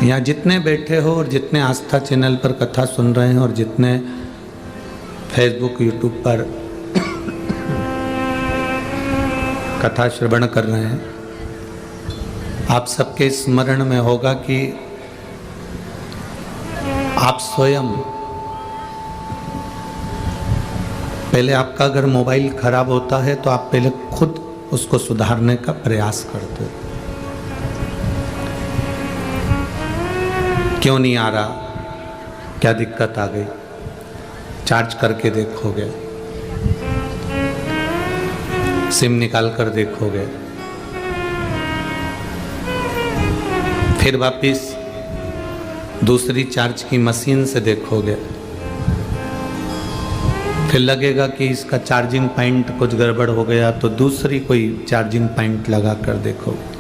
यहाँ जितने बैठे हो और जितने आस्था चैनल पर कथा सुन रहे हैं और जितने फेसबुक यूट्यूब पर कथा श्रवण कर रहे हैं, आप सबके स्मरण में होगा कि आप स्वयं पहले आपका अगर मोबाइल खराब होता है तो आप पहले खुद उसको सुधारने का प्रयास करते हो। क्यों नहीं आ रहा, क्या दिक्कत आ गई, चार्ज करके देखोगे, सिम निकाल कर देखोगे, फिर वापिस दूसरी चार्ज की मशीन से देखोगे, फिर लगेगा कि इसका चार्जिंग पॉइंट कुछ गड़बड़ हो गया तो दूसरी कोई चार्जिंग पॉइंट लगा कर देखोगे।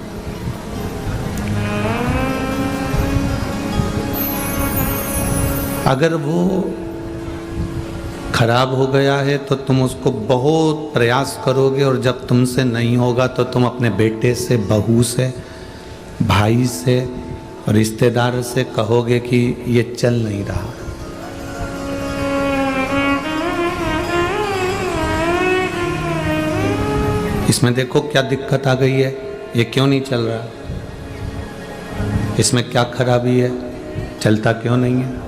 अगर वो खराब हो गया है तो तुम उसको बहुत प्रयास करोगे और जब तुमसे नहीं होगा तो तुम अपने बेटे से, बहू से, भाई से और रिश्तेदार से कहोगे कि ये चल नहीं रहा। इसमें देखो क्या दिक्कत आ गई है, ये क्यों नहीं चल रहा, इसमें क्या खराबी है, चलता क्यों नहीं है।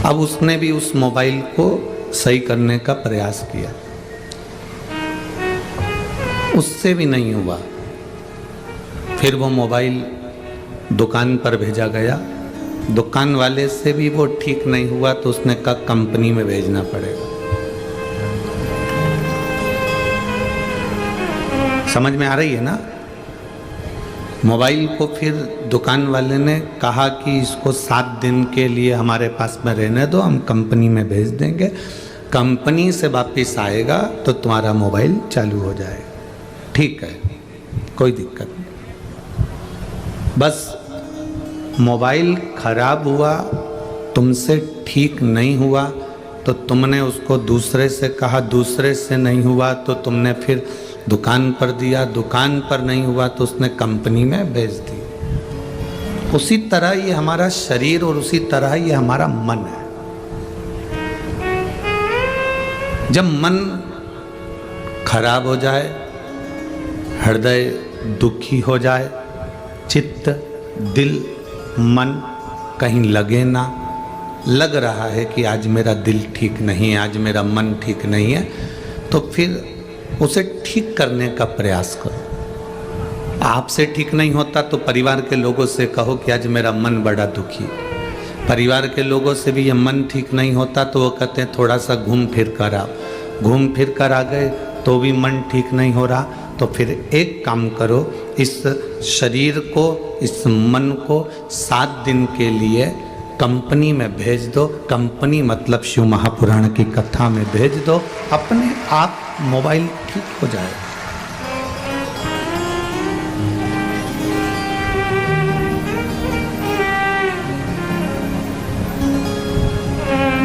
अब उसने भी उस मोबाइल को सही करने का प्रयास किया, उससे भी नहीं हुआ, फिर वो मोबाइल दुकान पर भेजा गया, दुकान वाले से भी वो ठीक नहीं हुआ तो उसने कहा कंपनी में भेजना पड़ेगा। समझ में आ रही है ना। मोबाइल को फिर दुकान वाले ने कहा कि इसको 7 दिन के लिए हमारे पास में रहने दो, हम कंपनी में भेज देंगे, कंपनी से वापस आएगा तो तुम्हारा मोबाइल चालू हो जाएगा। ठीक है, कोई दिक्कत नहीं। बस मोबाइल खराब हुआ, तुमसे ठीक नहीं हुआ तो तुमने उसको दूसरे से कहा, दूसरे से नहीं हुआ तो तुमने फिर दुकान पर दिया, दुकान पर नहीं हुआ तो उसने कंपनी में भेज दी। उसी तरह ये हमारा शरीर और उसी तरह ये हमारा मन है। जब मन खराब हो जाए, हृदय दुखी हो जाए, चित्त, दिल, मन कहीं लगे ना, लग रहा है कि आज मेरा दिल ठीक नहीं है, आज मेरा मन ठीक नहीं है, तो फिर उसे ठीक करने का प्रयास करो। आपसे ठीक नहीं होता तो परिवार के लोगों से कहो कि आज मेरा मन बड़ा दुखी। परिवार के लोगों से भी ये मन ठीक नहीं होता तो वो कहते हैं थोड़ा सा घूम फिर कर आओ, घूम फिर कर आ गए तो भी मन ठीक नहीं हो रहा, तो फिर एक काम करो, इस शरीर को, इस मन को 7 दिन के लिए कंपनी में भेज दो। कंपनी मतलब शिव महापुराण की कथा में भेज दो, अपने आप मोबाइल ठीक हो जाए।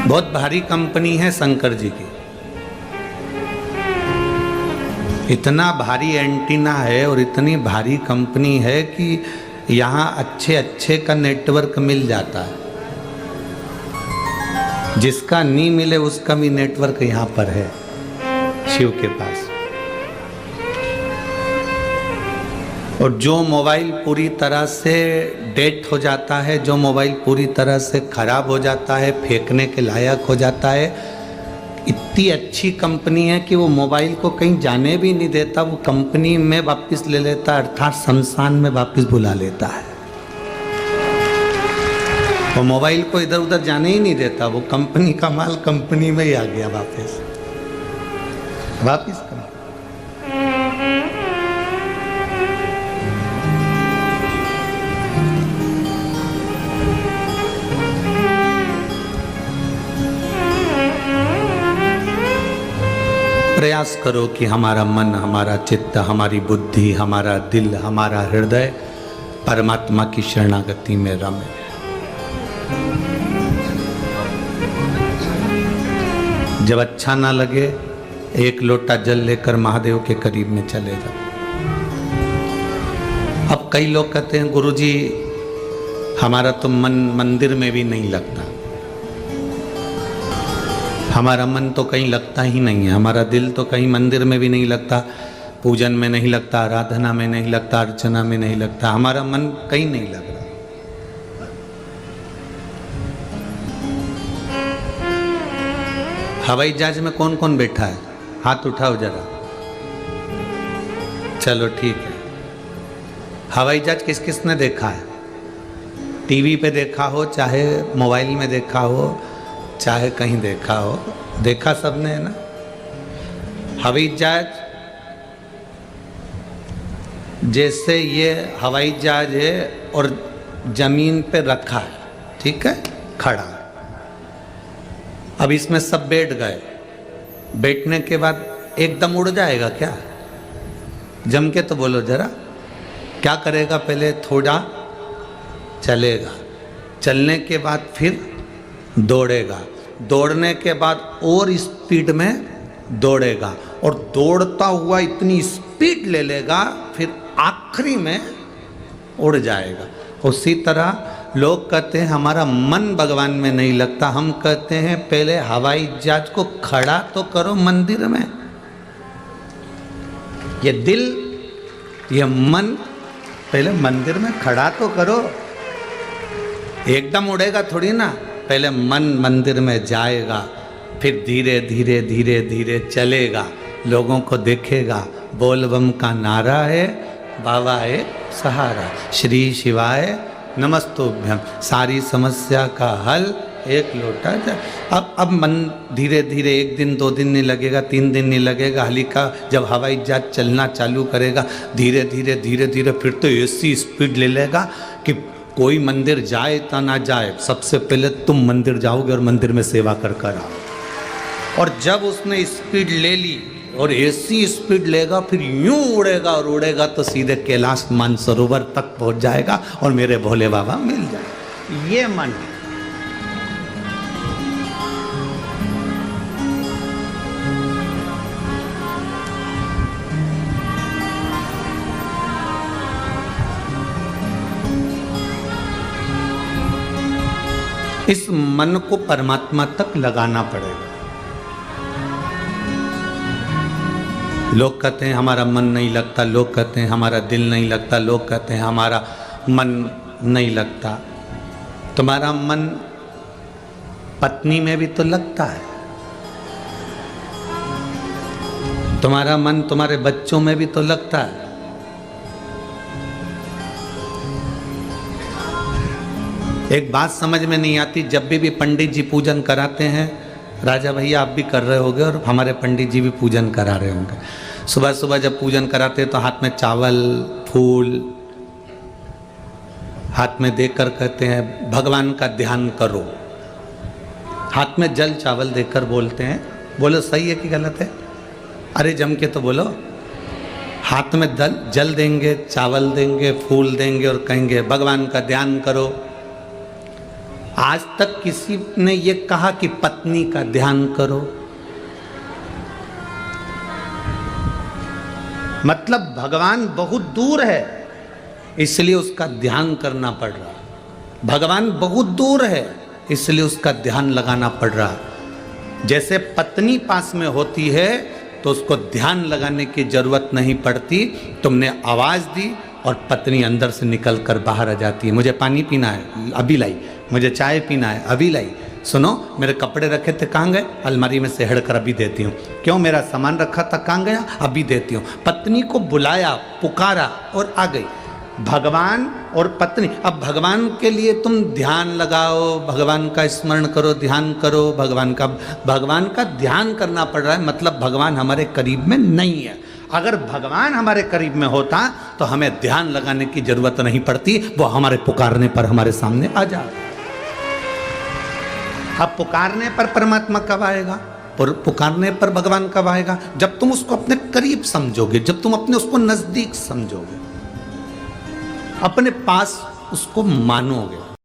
बहुत भारी कंपनी है शंकर जी की, इतना भारी एंटीना है और इतनी भारी कंपनी है कि यहाँ अच्छे अच्छे का नेटवर्क मिल जाता है, जिसका नहीं मिले उसका भी नेटवर्क यहाँ पर है शिव के पास। और जो मोबाइल पूरी तरह से डेड हो जाता है, जो मोबाइल पूरी तरह से खराब हो जाता है, फेंकने के लायक हो जाता है, इतनी अच्छी कंपनी है कि वो मोबाइल को कहीं जाने भी नहीं देता, वो कंपनी में वापस ले लेता, अर्थात शमशान में वापस बुला लेता है। वो मोबाइल को इधर उधर जाने ही नहीं देता, वो कंपनी का माल कंपनी में ही आ गया वापस कर। प्रयास करो कि हमारा मन, हमारा चित्त, हमारी बुद्धि, हमारा दिल, हमारा हृदय परमात्मा की शरणागति में रमे। जब अच्छा ना लगे, एक लोटा जल लेकर महादेव के करीब में चले जाओ। अब कई लोग कहते हैं गुरुजी हमारा तो मन मंदिर में भी नहीं लगता, हमारा मन तो कहीं लगता ही नहीं है, हमारा दिल तो कहीं मंदिर में भी नहीं लगता, पूजन में नहीं लगता, आराधना में नहीं लगता, अर्चना में नहीं लगता, हमारा मन कहीं नहीं लग रहा। हवाई जहाज में कौन कौन बैठा है? हाथ उठाओ जरा। चलो ठीक है। हवाई जहाज किस किसने देखा है? टीवी पे देखा हो, चाहे मोबाइल में देखा हो, चाहे कहीं देखा हो, देखा सबने है ना। हवाई जहाज जैसे ये हवाई जहाज है और जमीन पे रखा है, ठीक है, खड़ा। अब इसमें सब बैठ गए, बैठने के बाद एकदम उड़ जाएगा क्या? जम के तो बोलो जरा, क्या करेगा? पहले थोड़ा चलेगा, चलने के बाद फिर दौड़ेगा, दौड़ने के बाद और स्पीड में दौड़ेगा, और दौड़ता हुआ इतनी स्पीड ले लेगा, फिर आखिरी में उड़ जाएगा। उसी तरह लोग कहते हैं हमारा मन भगवान में नहीं लगता, हम कहते हैं पहले हवाई जहाज को खड़ा तो करो मंदिर में। ये दिल, ये मन पहले मंदिर में खड़ा तो करो, एकदम उड़ेगा थोड़ी ना। पहले मन मंदिर में जाएगा, फिर धीरे धीरे धीरे धीरे चलेगा, लोगों को देखेगा, बोल बम का नारा है, बाबा है सहारा, श्री शिवाय नमस्तुभ्यम, सारी समस्या का हल एक लोटा जाए। अब मन धीरे धीरे, एक दिन 2 दिन नहीं लगेगा, 3 दिन नहीं लगेगा, हल्का जब हवाई जहाज चलना चालू करेगा, धीरे धीरे धीरे धीरे फिर तो ऐसी स्पीड ले लेगा कि कोई मंदिर जाए या ना जाए, सबसे पहले तुम मंदिर जाओगे और मंदिर में सेवा कर कर आओ। और जब उसने स्पीड ले ली और ऐसी स्पीड लेगा, फिर यूं उड़ेगा और उड़ेगा तो सीधे कैलाश मानसरोवर तक पहुंच जाएगा और मेरे भोले बाबा मिल जाए। ये मन है। इस मन को परमात्मा तक लगाना पड़ेगा। लोग कहते हैं हमारा मन नहीं लगता, लोग कहते हैं हमारा दिल नहीं लगता, लोग कहते हैं हमारा मन नहीं लगता। तुम्हारा मन पत्नी में भी तो लगता है, तुम्हारा मन तुम्हारे बच्चों में भी तो लगता है। एक बात समझ में नहीं आती, जब भी पंडित जी पूजन कराते हैं, राजा भैया आप भी कर रहे होंगे और हमारे पंडित जी भी पूजन करा रहे होंगे, सुबह सुबह जब पूजन कराते हैं तो हाथ में चावल फूल हाथ में देकर कहते हैं भगवान का ध्यान करो। हाथ में जल चावल देकर बोलते हैं, बोलो सही है कि गलत है? अरे जम के तो बोलो। हाथ में जल देंगे, चावल देंगे, फूल देंगे और कहेंगे भगवान का ध्यान करो। आज तक किसी ने ये कहा कि पत्नी का ध्यान करो? मतलब भगवान बहुत दूर है, इसलिए उसका ध्यान करना पड़ रहा। भगवान बहुत दूर है, इसलिए उसका ध्यान लगाना पड़ रहा। जैसे पत्नी पास में होती है तो उसको ध्यान लगाने की जरूरत नहीं पड़ती, तुमने आवाज दी और पत्नी अंदर से निकल कर बाहर आ जाती है। मुझे पानी पीना है, अभी लाई। मुझे चाय पीना है, अभी लाई। सुनो मेरे कपड़े रखे थे कहाँ गए? अलमारी में से हड़कर अभी देती हूँ। क्यों? मेरा सामान रखा था कहाँ गया? अभी देती हूँ। पत्नी को बुलाया, पुकारा और आ गई। भगवान और पत्नी, अब भगवान के लिए तुम ध्यान लगाओ, भगवान का स्मरण करो, ध्यान करो, भगवान का ध्यान करना पड़ रहा है, मतलब भगवान हमारे करीब में नहीं है। अगर भगवान हमारे करीब में होता तो हमें ध्यान लगाने की जरूरत नहीं पड़ती, वो हमारे पुकारने पर हमारे सामने आ जाए। अब पुकारने पर परमात्मा कब आएगा? पुकारने पर भगवान कब आएगा? जब तुम उसको अपने करीब समझोगे, जब तुम अपने उसको नजदीक समझोगे, अपने पास उसको मानोगे।